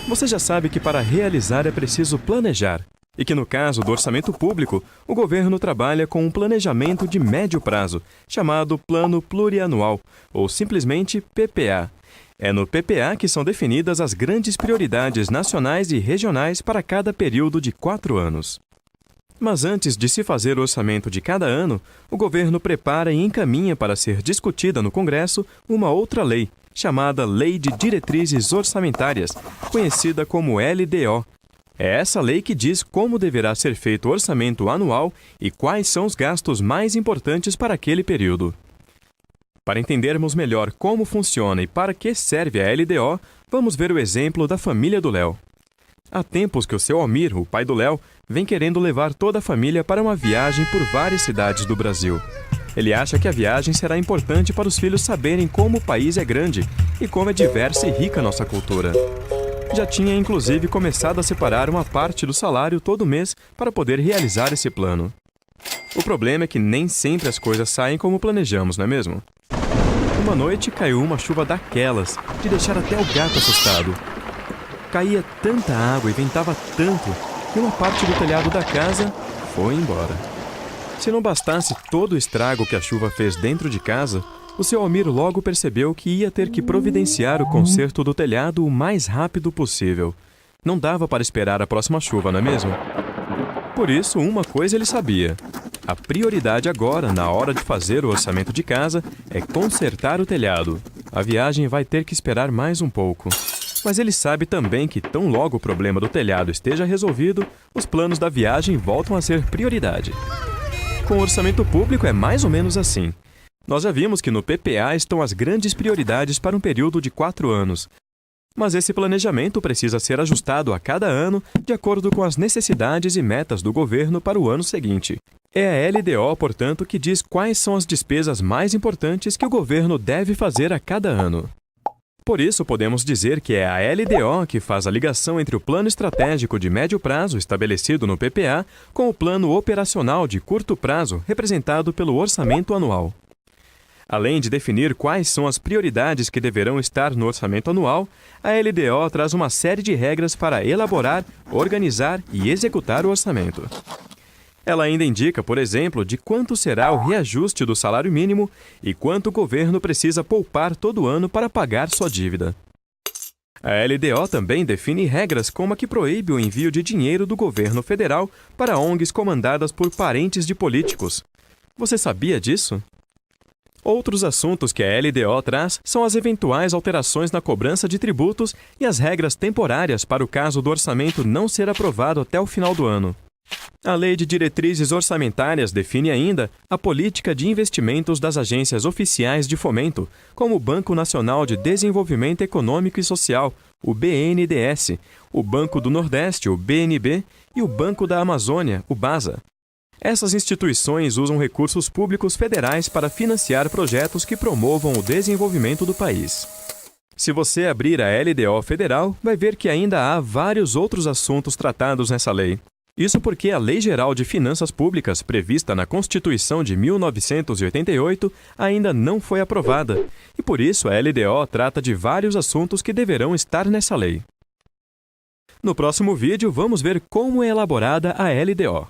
Você já sabe que para realizar é preciso planejar, e que no caso do orçamento público, o governo trabalha com um planejamento de médio prazo, chamado Plano Plurianual, ou simplesmente PPA. É no PPA que são definidas as grandes prioridades nacionais e regionais para cada período de 4 anos. Mas antes de se fazer o orçamento de cada ano, o governo prepara e encaminha para ser discutida no Congresso uma outra lei, chamada Lei de Diretrizes Orçamentárias, conhecida como LDO. É essa lei que diz como deverá ser feito o orçamento anual e quais são os gastos mais importantes para aquele período. Para entendermos melhor como funciona e para que serve a LDO, vamos ver o exemplo da família do Léo. Há tempos que o seu Almir, o pai do Léo, vem querendo levar toda a família para uma viagem por várias cidades do Brasil. Ele acha que a viagem será importante para os filhos saberem como o país é grande e como é diversa e rica a nossa cultura. Já tinha inclusive começado a separar uma parte do salário todo mês para poder realizar esse plano. O problema é que nem sempre as coisas saem como planejamos, não é mesmo? Uma noite caiu uma chuva daquelas, de deixar até o gato assustado. Caía tanta água e ventava tanto que uma parte do telhado da casa foi embora. Se não bastasse todo o estrago que a chuva fez dentro de casa, o seu Almir logo percebeu que ia ter que providenciar o conserto do telhado o mais rápido possível. Não dava para esperar a próxima chuva, não é mesmo? Por isso, uma coisa ele sabia. A prioridade agora, na hora de fazer o orçamento de casa, é consertar o telhado. A viagem vai ter que esperar mais um pouco. Mas ele sabe também que tão logo o problema do telhado esteja resolvido, os planos da viagem voltam a ser prioridade. Com o orçamento público é mais ou menos assim. Nós já vimos que no PPA estão as grandes prioridades para um período de 4 anos. Mas esse planejamento precisa ser ajustado a cada ano de acordo com as necessidades e metas do governo para o ano seguinte. É a LDO, portanto, que diz quais são as despesas mais importantes que o governo deve fazer a cada ano. Por isso, podemos dizer que é a LDO que faz a ligação entre o plano estratégico de médio prazo, estabelecido no PPA, com o plano operacional de curto prazo, representado pelo orçamento anual. Além de definir quais são as prioridades que deverão estar no orçamento anual, a LDO traz uma série de regras para elaborar, organizar e executar o orçamento. Ela ainda indica, por exemplo, de quanto será o reajuste do salário mínimo e quanto o governo precisa poupar todo ano para pagar sua dívida. A LDO também define regras como a que proíbe o envio de dinheiro do governo federal para ONGs comandadas por parentes de políticos. Você sabia disso? Outros assuntos que a LDO traz são as eventuais alterações na cobrança de tributos e as regras temporárias para o caso do orçamento não ser aprovado até o final do ano. A Lei de Diretrizes Orçamentárias define ainda a política de investimentos das agências oficiais de fomento, como o Banco Nacional de Desenvolvimento Econômico e Social, o BNDES, o Banco do Nordeste, o BNB, e o Banco da Amazônia, o BASA. Essas instituições usam recursos públicos federais para financiar projetos que promovam o desenvolvimento do país. Se você abrir a LDO federal, vai ver que ainda há vários outros assuntos tratados nessa lei. Isso porque a Lei Geral de Finanças Públicas, prevista na Constituição de 1988, ainda não foi aprovada, e por isso a LDO trata de vários assuntos que deverão estar nessa lei. No próximo vídeo, vamos ver como é elaborada a LDO.